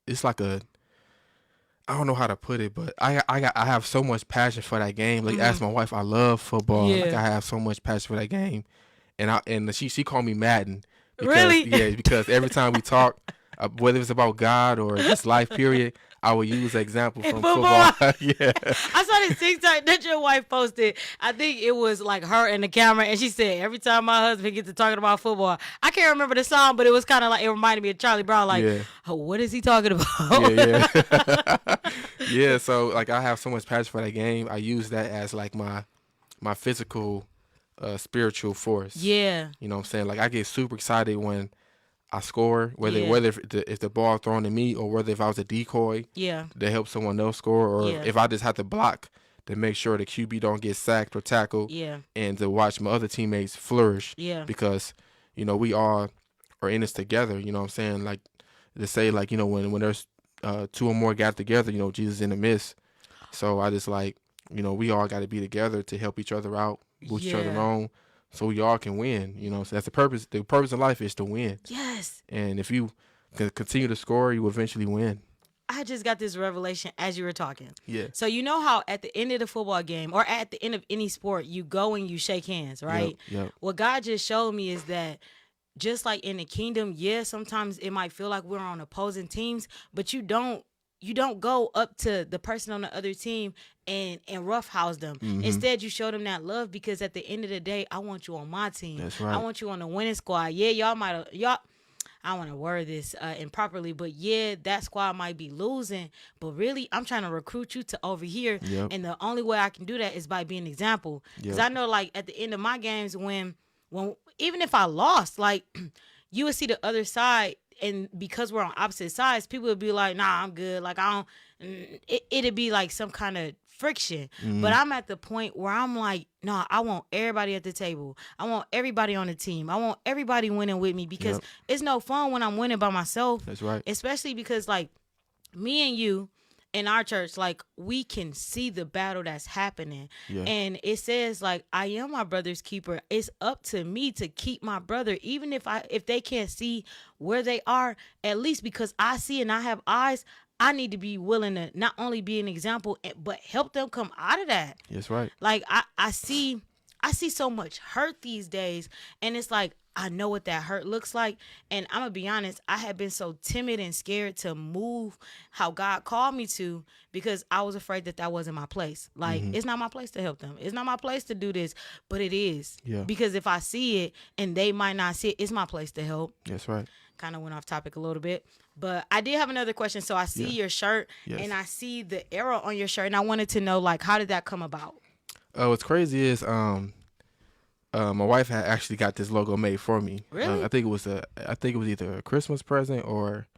it's like I don't know how to put it, but I have so much passion for that game. Like, ask my wife, I love football. Yeah. Like, I have so much passion for that game, and she called me Madden. Because, really? Yeah, because every time we talk, whether it's about God or just life, period, I will use an example from football. Yeah. I saw this TikTok that your wife posted. I think it was like her and the camera, and she said, every time my husband gets to talking about football, I can't remember the song, but it was kind of like, it reminded me of Charlie Brown. Like, oh, what is he talking about? Yeah. Yeah. So I have so much passion for that game. I use that as my physical, spiritual force. Yeah. You know what I'm saying? I get super excited when I score, whether if the ball thrown to me, or whether if I was a decoy, to help someone else score, or if I just have to block to make sure the QB don't get sacked or tackled, and to watch my other teammates flourish, because we all are in this together. You know what I'm saying? To say when there's two or more got together, Jesus in the midst. So I just we all got to be together to help each other out, boost each other on. So we all can win, So that's the purpose. The purpose of life is to win. Yes. And if you can continue to score, you will eventually win. I just got this revelation as you were talking. Yeah. So you know how at the end of the football game, or at the end of any sport, you go and you shake hands, right? Yep. What God just showed me is that just like in the kingdom, sometimes it might feel like we're on opposing teams, but you don't go up to the person on the other team and roughhouse them. Mm-hmm. Instead, you show them that love, because at the end of the day, I want you on my team. That's right. I want you on the winning squad. Yeah, I want to word this improperly, but that squad might be losing, but really, I'm trying to recruit you to over here. Yep. And the only way I can do that is by being an example. Because I know, at the end of my games, when even if I lost, you would see the other side, and because we're on opposite sides, people would be like, nah, I'm good. It'd be like some kind of friction. Mm-hmm. But I'm at the point where I'm like, no, I want everybody at the table. I want everybody on the team. I want everybody winning with me, because it's no fun when I'm winning by myself. That's right. Especially because me and you, in our church, like we can see the battle that's happening. Yeah. And it says like, I am my brother's keeper. It's up to me to keep my brother, even if they can't see where they are, at least because I see and I have eyes, I need to be willing to not only be an example, but help them come out of that. That's right. Like I see so much hurt these days, and it's like I know what that hurt looks like. And I'm gonna be honest, I had been so timid and scared to move how God called me to, because I was afraid that wasn't my place. Like, it's not my place to help them. It's not my place to do this, but it is. Yeah. Because if I see it and they might not see it, it's my place to help. That's right. Kind of went off topic a little bit, but I did have another question. So I see your shirt, and I see the arrow on your shirt, and I wanted to know, like, how did that come about? What's crazy is my wife had actually got this logo made for me. Really? I think it was either a Christmas present or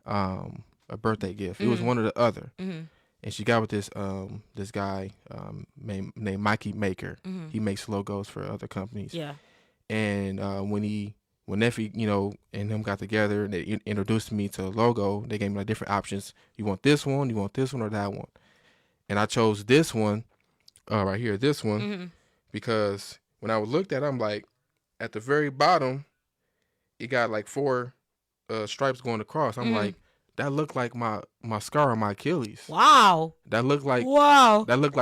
a birthday gift. It was one or the other. Mm-hmm. And she got with this guy named Mikey Maker. Mm-hmm. He makes logos for other companies. Yeah. And when Neffy, and him got together and they introduced me to a logo, they gave me like different options. You want this one, or that one? And I chose this one, right here, this one, because when I looked at it, I'm like, at the very bottom, it got like 4 stripes going across. I'm like, that looked like my scar on my Achilles. Wow. That looked like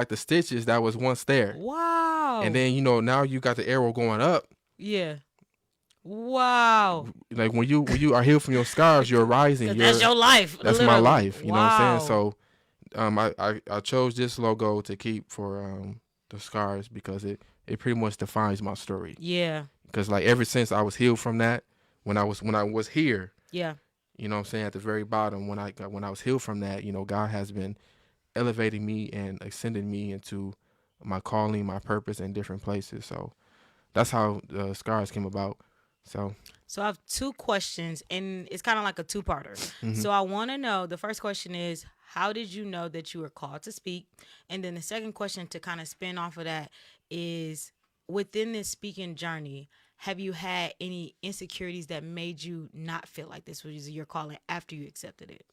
the stitches that was once there. Wow. And then now you got the arrow going up. Yeah. Wow. Like when you are healed from your scars, you're rising. That's your life. That's literally. my life. You know what I'm saying? Wow. So, I chose this logo to keep for the scars because it pretty much defines my story. Yeah. Because like ever since I was healed from that, when I was here. Yeah. You know what I'm saying? At the very bottom, when I was healed from that, God has been elevating me and ascending me into my calling, my purpose in different places. So that's how the scars came about. So I have 2 questions, and it's kind of like a 2-parter. So I want to know, the first question is, how did you know that you were called to speak? And then the second question, to kind of spin off of that, is within this speaking journey, have you had any insecurities that made you not feel like this was your calling after you accepted it?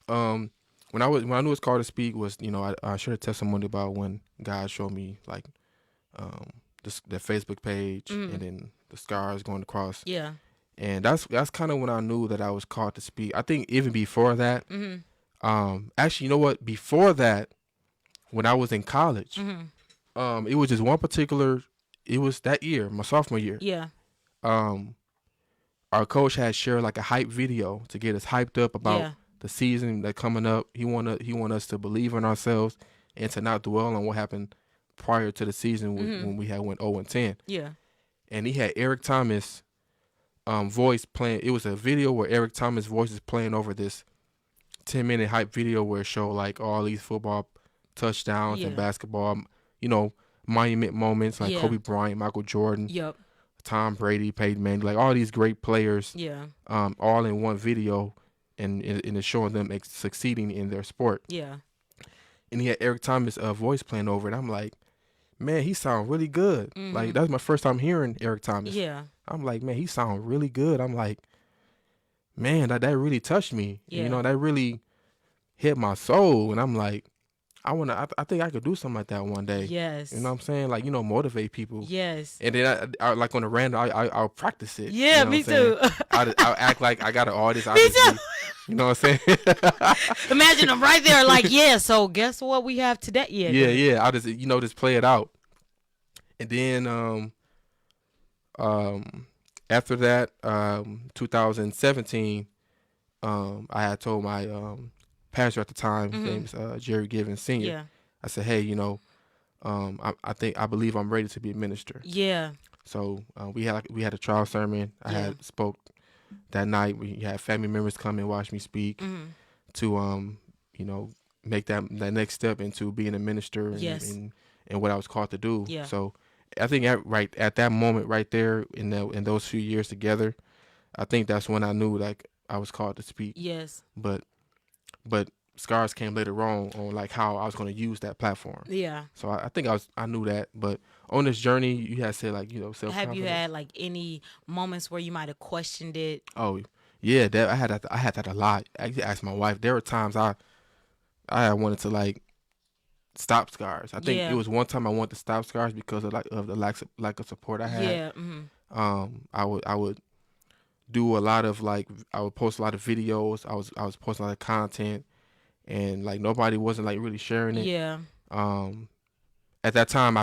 When I knew it was called to speak was, I shared a testimony about when God showed me like the Facebook page and then the scars going across. Yeah. And that's kind of when I knew that I was called to speak. I think even before that, actually, you know what? Before that, when I was in college, it was just one particular. It was that year, my sophomore year. Yeah. Our coach had shared like a hype video to get us hyped up about the season that coming up. He want us to believe in ourselves and to not dwell on what happened prior to the season when we had went 0-10. Yeah. And he had Eric Thomas voice playing. It was a video where Eric Thomas voice is playing over this 10-minute hype video where it showed like all these football touchdowns and basketball, monument moments like Kobe Bryant, Michael Jordan, Tom Brady, Peyton Manning, like all these great players, all in one video, and it's showing them succeeding in their sport. Yeah. And he had Eric Thomas' voice playing over it. I'm like, man, he sound really good. Like that was my first time hearing Eric Thomas. Yeah. I'm like, man, he sound really good. I'm like, man, that really touched me. Yeah. That really hit my soul. And I'm like, I think I could do something like that one day. Yes. You know what I'm saying? Like, motivate people. Yes. And then I like on a random, I'll practice it. Yeah, me too. I'll act like I got an artist. Me too. You know what I'm saying? Imagine them right there, like, so guess what we have today? Yeah. I'll just, just play it out. And then, after that, 2017, I had told my pastor at the time, his name is Jerry Givens Sr. Yeah. I said, hey, I believe I'm ready to be a minister. Yeah. So we had a trial sermon. I had spoke that night. We had family members come and watch me speak to make that next step into being a minister and what I was called to do. Yeah. So I think at that moment right there in those few years together, I think that's when I knew like I was called to speak. Yes. But scars came later on like how I was going to use that platform. Yeah. So I think I knew that. But on this journey, you had said like self-confidence. Have you had like any moments where you might have questioned it? Oh yeah, I had that a lot. I asked my wife. There were times I I had wanted to like stop scars. I think it Yeah. was one time I wanted to stop scars because of the lack of support I had. Yeah. Mm-hmm. I would do a lot of like I would post a lot of videos. I was posting a lot of content, and like nobody wasn't like really sharing it. Yeah. Um, at that time,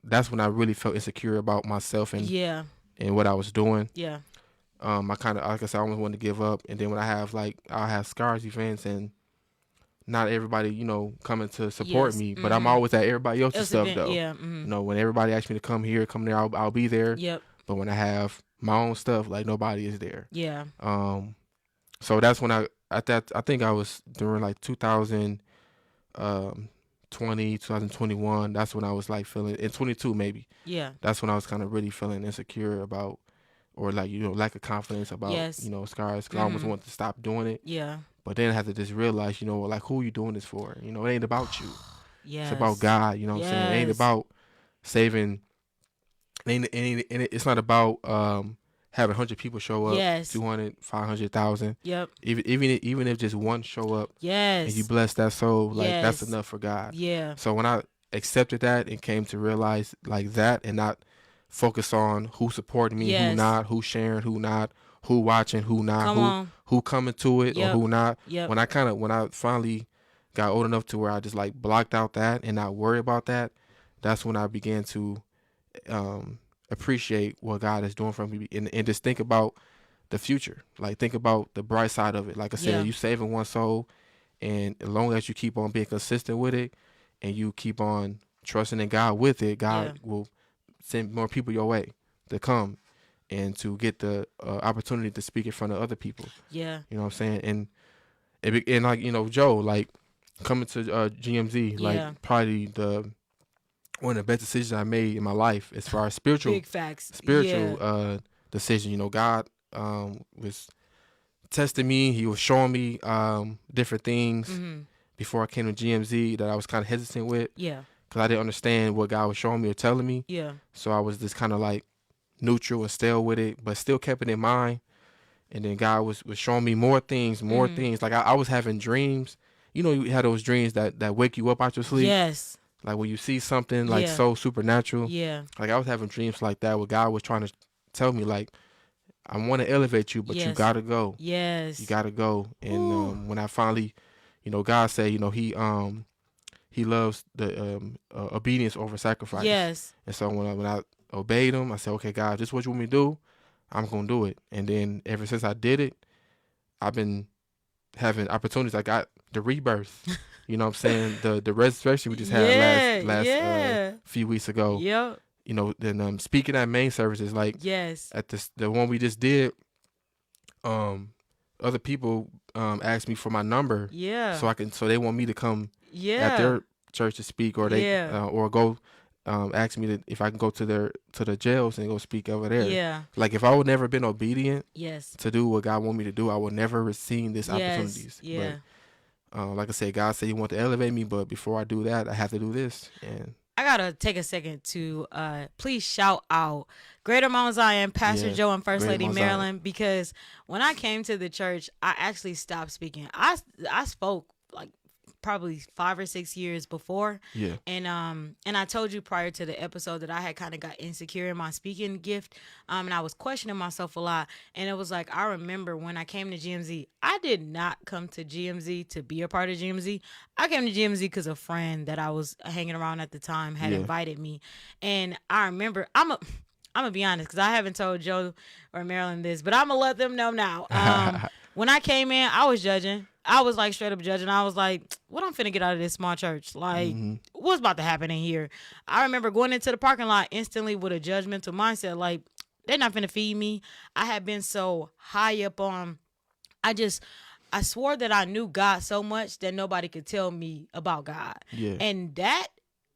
that's when I really felt insecure about myself Yeah. and what I was doing. Yeah. I kind of, like I said, I almost wanted to give up. And then when I have scars events and not everybody, coming to support Yes. me, but I'm Mm-hmm. always at everybody else's Else stuff event. though. Yeah. Mm-hmm. When everybody asks me to come here, come there, I'll be there. Yep. But when I have my own stuff, like nobody is there. Yeah. So that's when I think I was during like 2021. That's when I was like feeling, in 22 maybe. Yeah. That's when I was kind of really feeling insecure about, or like, lack of confidence about, Yes. scars. Cause I almost Mhm. wanted to stop doing it. Yeah. But then I had to just realize, like, who are you doing this for? It ain't about you. Yes. It's about God. You know what I'm saying? It ain't Yes. about saving. It's not about having 100 people show up, Yes. 200, 500,000. Yep. Even if just one show up Yes. and you bless that soul, like that's Yes. enough for God. Yeah. So when I accepted that and came to realize like that, and not focus on who supporting me, Yes. who not, who sharing, who not, who watching, who not, Come on. who coming to it Yep. or who not. Yep. When I finally got old enough to where I just like blocked out that and not worry about that, that's when I began to appreciate what God is doing for me, and just think about the future. Like, think about the bright side of it. Like I said, Yeah. you saving one soul, and as long as you keep on being consistent with it, and you keep on trusting in God with it, God will send more people your way to come and to get the opportunity to speak in front of other people. Yeah. You know what I'm saying? And like, Joe, like coming to GMZ, Yeah. like probably one of the best decisions I made in my life as far as spiritual Big facts. decision. God was testing me. He was showing me different things Mm-hmm. before I came to GMZ that I was kind of hesitant with, Yeah. because I didn't understand what God was showing me or telling me. Yeah. So I was just kind of like neutral and stale with it, but still kept it in mind. And then God was showing me more things. Like I was having dreams. You had those dreams that wake you up out your sleep. Yes. Like when you see something like Yeah. so supernatural. Yeah. Like I was having dreams like that where God was trying to tell me, like, I want to elevate you, but you Yes. gotta go. Yes. You gotta go. Ooh. And when I finally, God said, he loves the obedience over sacrifice. Yes. And so when I obeyed him, I said, okay, God, this is what you want me to do. I'm gonna do it. And then ever since I did it, I've been having opportunities. I got the rebirth. You know what I'm saying? The resurrection we just had last few weeks ago. Yep. Then speaking at main services, like Yes. at the one we just did, other people asked me for my number, Yeah. so they want me to come Yeah. at their church to speak, or they Yeah. or go ask me if I can go to the jails and go speak over there. Yeah. Like if I would never been obedient Yes. to do what God want me to do, I would never have seen these opportunities. Yeah. But like I said, God said He want to elevate me, but before I do that, I have to do this. And I gotta take a second to please shout out Greater Mount Zion, Pastor Joe and First Greater Lady Mount Marilyn, because when I came to the church, I actually stopped speaking. I spoke like probably 5 or 6 years before. Yeah. And I told you prior to the episode that I had kind of got insecure in my speaking gift. And I was questioning myself a lot. And it was like, I remember when I came to GMZ, I did not come to GMZ to be a part of GMZ. I came to GMZ because a friend that I was hanging around at the time had invited me. And I remember, I'm gonna be honest, because I haven't told Joe or Marilyn this, but I'm gonna let them know now. When I came in, I was judging. I was like straight up judging. I was like, what I'm finna get out of this small church? Like, what's about to happen in here? I remember going into the parking lot instantly with a judgmental mindset. Like, they're not finna feed me. I had been so high up on, I swore that I knew God so much that nobody could tell me about God. Yeah. And that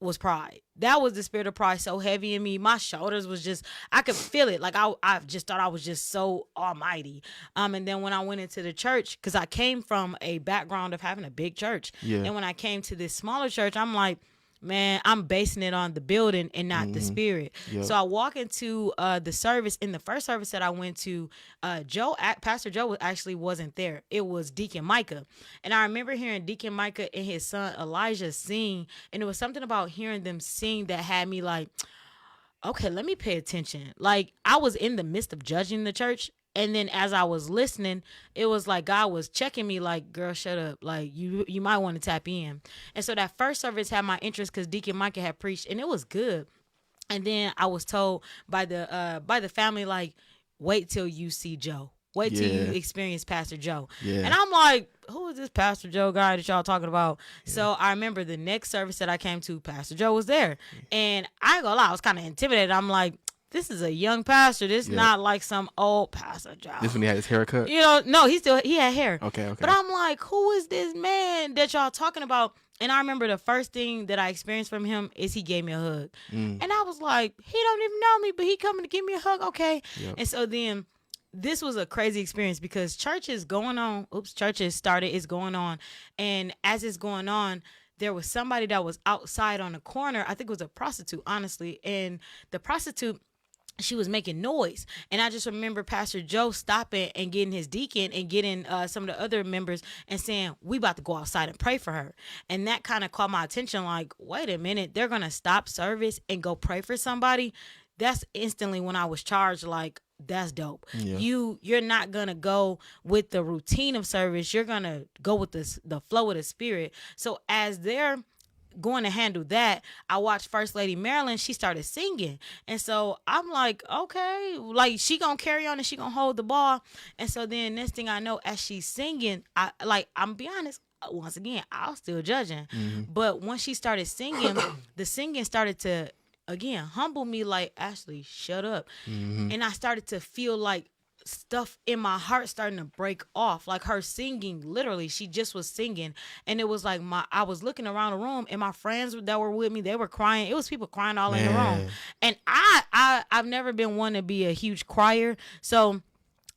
was pride. That was the spirit of pride so heavy in me. My shoulders was just, I could feel it. Like I just thought I was just so almighty. And then when I went into the church, because I came from a background of having a big church. Yeah. And when I came to this smaller church, I'm like, man, I'm basing it on the building and not the spirit. Yep. So I walk into the service. In the first service that I went to, Pastor Joe actually wasn't there. It was Deacon Micah. And I remember hearing Deacon Micah and his son Elijah sing. And it was something about hearing them sing that had me like, okay, let me pay attention. Like, I was in the midst of judging the church. And then as I was listening, it was like God was checking me like, girl, shut up. Like, you might want to tap in. And so that first service had my interest because Deacon Micah had preached, and it was good. And then I was told by the family, like, wait till you see Joe. Wait till you experience Pastor Joe. Yeah. And I'm like, who is this Pastor Joe guy that y'all talking about? Yeah. So I remember the next service that I came to, Pastor Joe was there. And I ain't gonna lie, I was kind of intimidated. I'm like, this is a young pastor. This not like some old Pastor Joe. This when he had his haircut? You know, no, he had hair. Okay. But I'm like, who is this man that y'all talking about? And I remember the first thing that I experienced from him is he gave me a hug. And I was like, he don't even know me, but he coming to give me a hug. Okay. Yep. And so then this was a crazy experience because church is going on. Church has started. It's going on. And as it's going on, there was somebody that was outside on the corner. I think it was a prostitute, honestly. And the prostitute, she was making noise. And I just remember Pastor Joe stopping and getting his deacon and getting some of the other members and saying, we about to go outside and pray for her. And that kind of caught my attention. Like, wait a minute, they're going to stop service and go pray for somebody. That's instantly when I was charged, like, that's dope. Yeah. You're not going to go with the routine of service. You're going to go with the flow of the spirit. So as they're going to handle that, I watched First Lady Marilyn. She started singing, and so I'm like, okay, like she gonna carry on and she gonna hold the ball. And so then next thing I know, as she's singing, I'm be honest, once again, I was still judging, but once she started singing, the singing started to again humble me. Like, Ashley, shut up. And I started to feel like stuff in my heart starting to break off. Like her singing, literally, she just was singing, and it was like I was looking around the room, and my friends that were with me, they were crying. It was people crying all in the room, and I've never been one to be a huge crier. So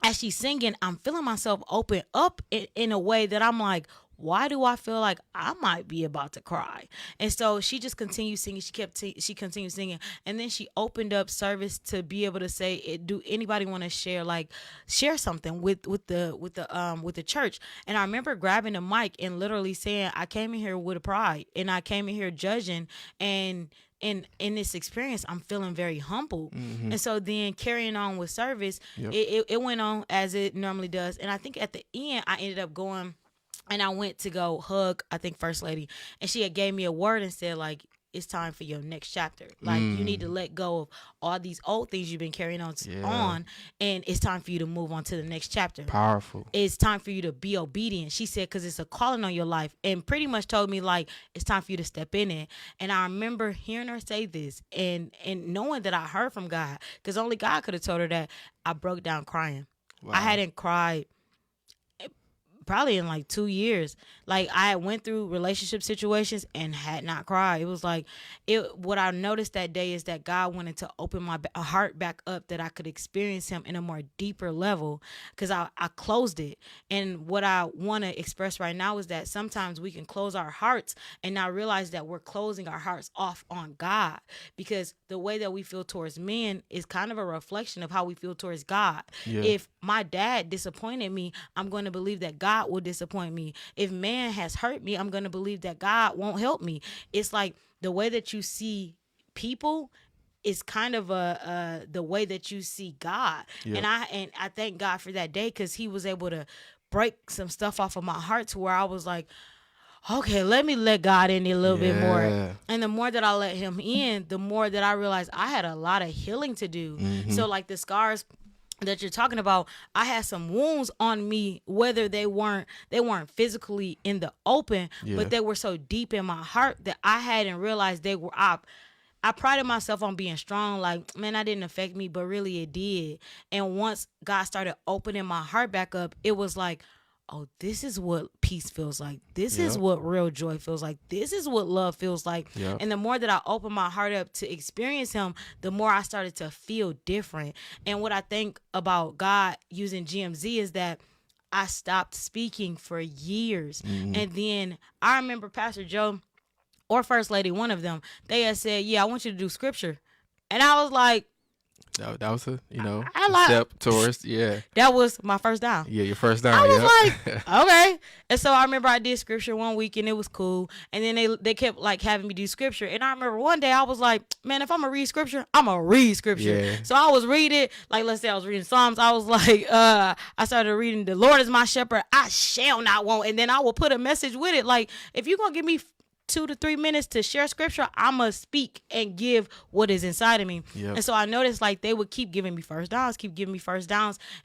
as she's singing, I'm feeling myself open up in a way that I'm like, why do I feel like I might be about to cry? And so she just continued singing. She continued singing, and then she opened up service to be able to say, "Do anybody want to share something with the church?" And I remember grabbing the mic and literally saying, "I came in here with a pride, and I came in here judging, and in this experience, I'm feeling very humble." And so then carrying on with service, it went on as it normally does. And I think at the end, I ended up going. And I went to go hug, I think, First Lady. And she had gave me a word and said, like, it's time for your next chapter. Like, you need to let go of all these old things you've been carrying on, and it's time for you to move on to the next chapter. Powerful. It's time for you to be obedient. She said, because it's a calling on your life, and pretty much told me, like, it's time for you to step in it. And I remember hearing her say this and knowing that I heard from God, because only God could have told her that. I broke down crying. Wow. I hadn't cried probably in like 2 years. Like, I went through relationship situations and had not cried. It was like, what I noticed that day is that God wanted to open my heart back up, that I could experience him in a more deeper level, because I closed it. And what I want to express right now is that sometimes we can close our hearts and not realize that we're closing our hearts off on God, because the way that we feel towards men is kind of a reflection of how we feel towards God. If my dad disappointed me, I'm going to believe that God will disappoint me. If man has hurt me, I'm going to believe that God won't help me. It's like the way that you see people is kind of the way that you see God. And I thank God for that day, because he was able to break some stuff off of my heart to where I was like, okay, let me let God in a little bit more. And the more that I let him in, the more that I realized I had a lot of healing to do. So like the scars that you're talking about, I had some wounds on me, whether they weren't physically in the open, but they were so deep in my heart that I hadn't realized they were. I prided myself on being strong, like, man, that didn't affect me, but really it did. And once God started opening my heart back up, it was like, oh, this is what peace feels like. This is what real joy feels like. This is what love feels like. And the more that I opened my heart up to experience him, the more I started to feel different. And what I think about God using GMZ is that I stopped speaking for years. And then I remember Pastor Joe or First Lady, one of them, they had said, yeah, I want you to do scripture. And I was like, That was a I like, step towards that was my first down. Yeah, your first down. I was like, okay. And so I remember I did scripture one week and it was cool. And then they kept like having me do scripture. And I remember one day I was like, man, if I'm gonna read scripture, I'm gonna read scripture. Yeah. So I was reading, like let's say I was reading Psalms. I was like, I started reading, the Lord is my shepherd, I shall not want. And then I will put a message with it. Like, if you're gonna give me 2 to 3 minutes to share scripture, I must speak and give what is inside of me. Yep. And so I noticed like they would keep giving me first downs.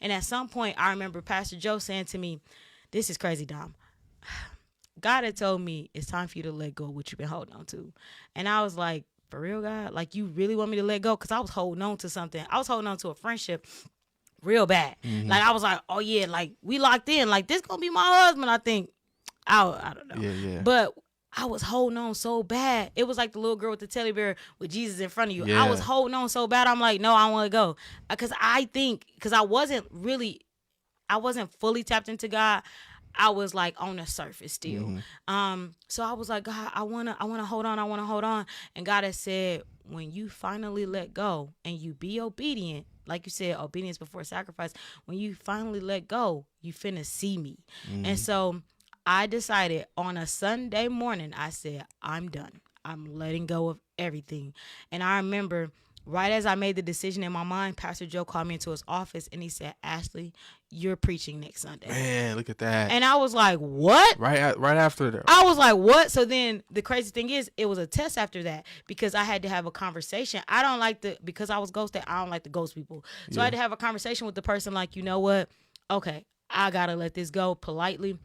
And at some point I remember Pastor Joe saying to me, this is crazy, Dom. God had told me it's time for you to let go of what you've been holding on to. And I was like, for real, God? Like, you really want me to let go? Because I was holding on to something. I was holding on to a friendship real bad. Mm-hmm. Like, I was like, oh yeah, like we locked in. Like, this gonna be my husband, I think. I don't know. Yeah. But I was holding on so bad. It was like the little girl with the teddy bear with Jesus in front of you. Yeah. I was holding on so bad. I'm like, no, I want to go. Because I wasn't fully tapped into God. I was like on the surface still. Mm-hmm. So I was like, God, I wanna hold on. And God has said, when you finally let go and you be obedient, like you said, obedience before sacrifice, when you finally let go, you finna see me. Mm-hmm. And so I decided on a Sunday morning, I said, I'm done. I'm letting go of everything. And I remember right as I made the decision in my mind, Pastor Joe called me into his office and he said, Ashley, you're preaching next Sunday. Man, look at that. And I was like, what? Right after that. I was like, what? So then the crazy thing is, it was a test after that because I had to have a conversation. Because I was ghosted, I don't like to ghost people. So I had to have a conversation with the person like, you know what? Okay, I got to let this go politely.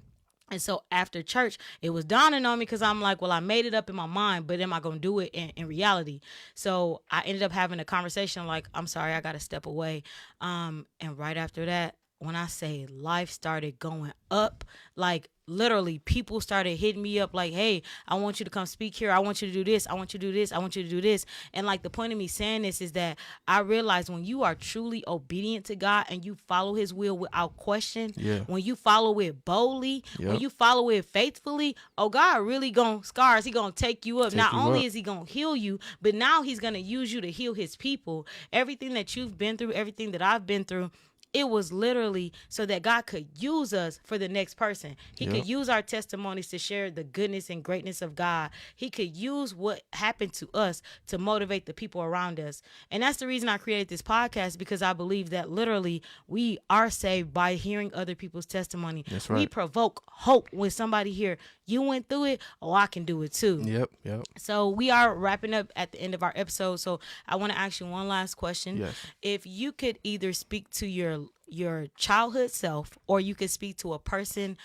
And so after church, it was dawning on me because I'm like, well, I made it up in my mind, but am I going to do it in reality? So I ended up having a conversation like, I'm sorry, I got to step away. And right after that, when I say life started going up, like literally people started hitting me up like, hey, I want you to come speak here. I want you to do this. I want you to do this. I want you to do this. And like the point of me saying this is that I realized when you are truly obedient to God and you follow his will without question, when you follow it boldly, when you follow it faithfully, oh, God really gonna scars. He gonna take you up. Not only is he gonna heal you, but now he's gonna use you to heal his people. Everything that you've been through, everything that I've been through, it was literally so that God could use us for the next person. He could use our testimonies to share the goodness and greatness of God. He could use what happened to us to motivate the people around us. And that's the reason I created this podcast, because I believe that literally we are saved by hearing other people's testimony. That's right. We provoke hope when somebody hear, you went through it, oh, I can do it too. Yep. So we are wrapping up at the end of our episode. So I want to ask you one last question. Yes. If you could either speak to your childhood self, or you could speak to a person,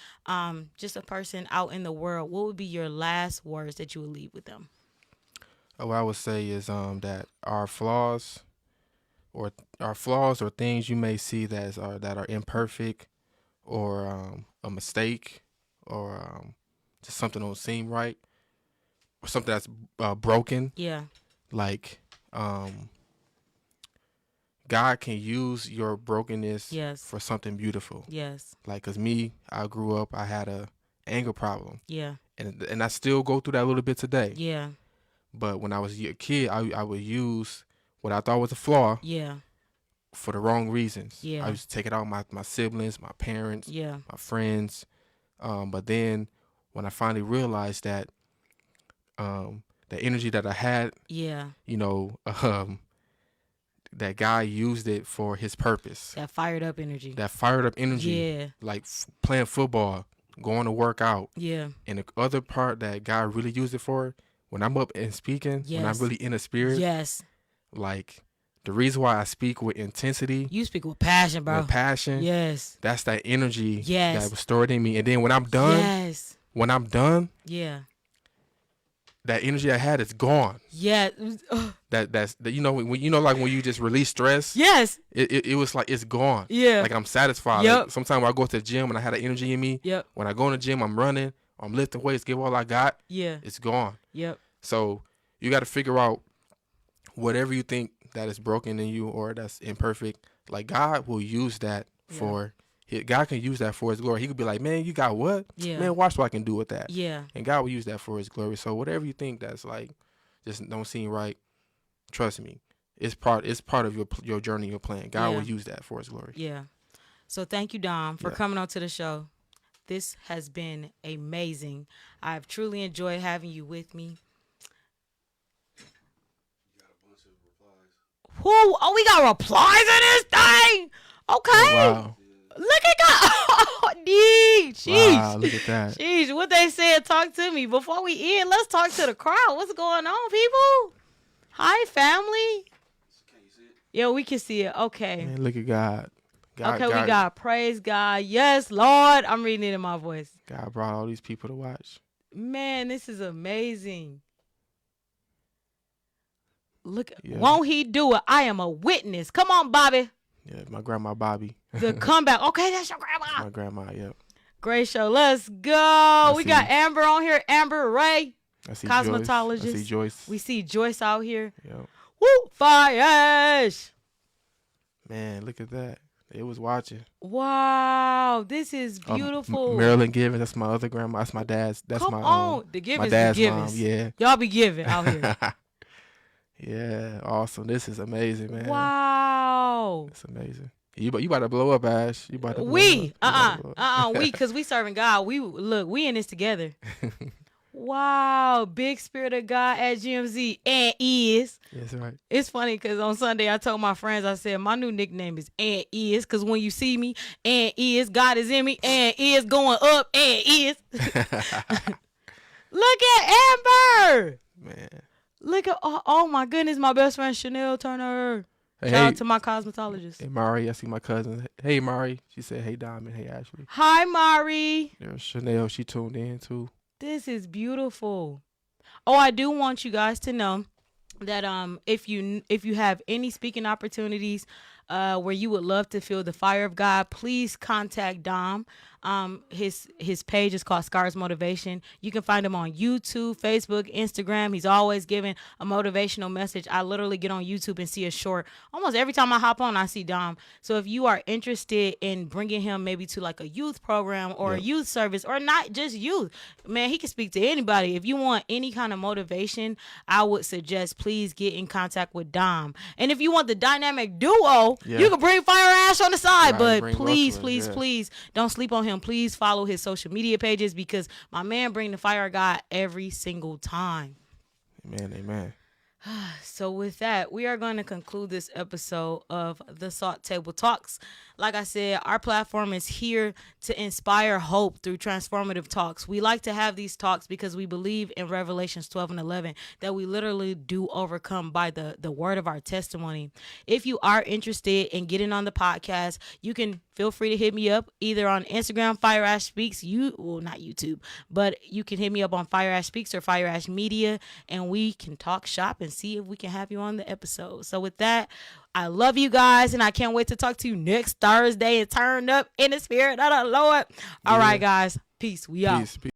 just a person out in the world, what would be your last words that you would leave with them? What I would say is that our flaws or things you may see that are imperfect, or a mistake, or just something don't seem right, or something that's broken. Yeah. Like God can use your brokenness for something beautiful. Yes. Like, 'cause I grew up, I had a anger problem. Yeah. And I still go through that a little bit today. Yeah. But when I was a kid, I would use what I thought was a flaw for the wrong reasons. Yeah. I used to take it out on my siblings, my parents, my friends. But then when I finally realized that the energy that I had, that God used it for his purpose. That fired up energy. Yeah. Like playing football, going to work out. Yeah. And the other part that God really used it for, when I'm up and speaking, when I'm really in the spirit. Yes. Like, the reason why I speak with intensity. You speak with passion, bro. With passion. Yes. That's that energy that was stored in me. And then when I'm done. Yeah. That energy I had is gone. Yeah. That's when when you just release stress. Yes. It was like it's gone. Yeah. Like I'm satisfied. Yep. Like sometimes when I go to the gym and I had that energy in me. Yep. When I go in the gym, I'm running, I'm lifting weights, give all I got. Yeah. It's gone. Yep. So you got to figure out whatever you think that is broken in you or that's imperfect. Like God will use that for God can use that for his glory. He could be like, man, you got what? Yeah. Man, watch what I can do with that. Yeah. And God will use that for his glory. So whatever you think that's like, just don't seem right, trust me. It's part of your journey, your plan. God will use that for his glory. Yeah. So thank you, Dom, for coming on to the show. This has been amazing. I've truly enjoyed having you with me. You got a bunch of replies. Who? Oh, we got replies in this thing. Okay. Oh, wow. Look at God. Oh, sheesh. Wow, look at that. Sheesh, what they said, talk to me. Before we end, let's talk to the crowd. What's going on, people? Hi, family. Can you see it? Yeah, we can see it. Okay. Man, look at God. We got praise God. Yes, Lord. I'm reading it in my voice. God brought all these people to watch. Man, this is amazing. Look, won't he do it? I am a witness. Come on, Bobby. Yeah, my grandma Bobby. The comeback. Okay, that's your grandma. My grandma, yep. Great show. Let's go. We got Amber on here. Amber Ray, I see cosmetologist. Joyce. I see Joyce. We see Joyce out here. Yep. Woo, fire. Man, look at that. They was watching. Wow, this is beautiful. Marilyn Givens, that's my other grandma. That's my dad's. That's Come my on. The Givens, my dad's the Givens. mom. Yeah. Y'all be giving out here. Yeah, awesome. This is amazing, man. Wow. It's amazing. You about to blow up, Ash. You about to blow up. We, because we serving God. We in this together. Wow, big spirit of God at GMZ and is. That's right. It's funny because on Sunday I told my friends, I said, my new nickname is and is, because when you see me, and is, God is in me, and is going up, and is. Look at Amber. Man. Look at, oh my goodness, my best friend Chanel Turner. Hey, Shout out to my cosmetologist. Hey, Mari, I see my cousin. Hey, Mari. She said, hey, Diamond. Hey, Ashley. Hi, Mari. There's Chanel. She tuned in, too. This is beautiful. Oh, I do want you guys to know that if you have any speaking opportunities where you would love to feel the fire of God, please contact Dom. His page is called Scars Motivation. You can find him on YouTube, Facebook, Instagram. He's always giving a motivational message. I literally get on YouTube and see a short. Almost every time I hop on, I see Dom. So if you are interested in bringing him maybe to like a youth program or a youth service, or not just youth, man, he can speak to anybody. If you want any kind of motivation, I would suggest please get in contact with Dom. And if you want the dynamic duo, you can bring Fire Ash on the side. Right, but please don't sleep on him. Please follow his social media pages, because my man bring the fire of God every single time. Amen. So with that, we are going to conclude this episode of the Salt Table Talks. Like I said, our platform is here to inspire hope through transformative talks. We like to have these talks because we believe in Revelations 12:11 that we literally do overcome by the word of our testimony. If you are interested in getting on the podcast, you can feel free to hit me up either on Instagram, Fire Ash Speaks, not YouTube, but you can hit me up on Fire Ash Speaks or Fire Ash Media, and we can talk shop and see if we can have you on the episode. So with that, I love you guys, and I can't wait to talk to you next Thursday and turn up in the spirit of the Lord. All right, guys. Peace. We out. Peace.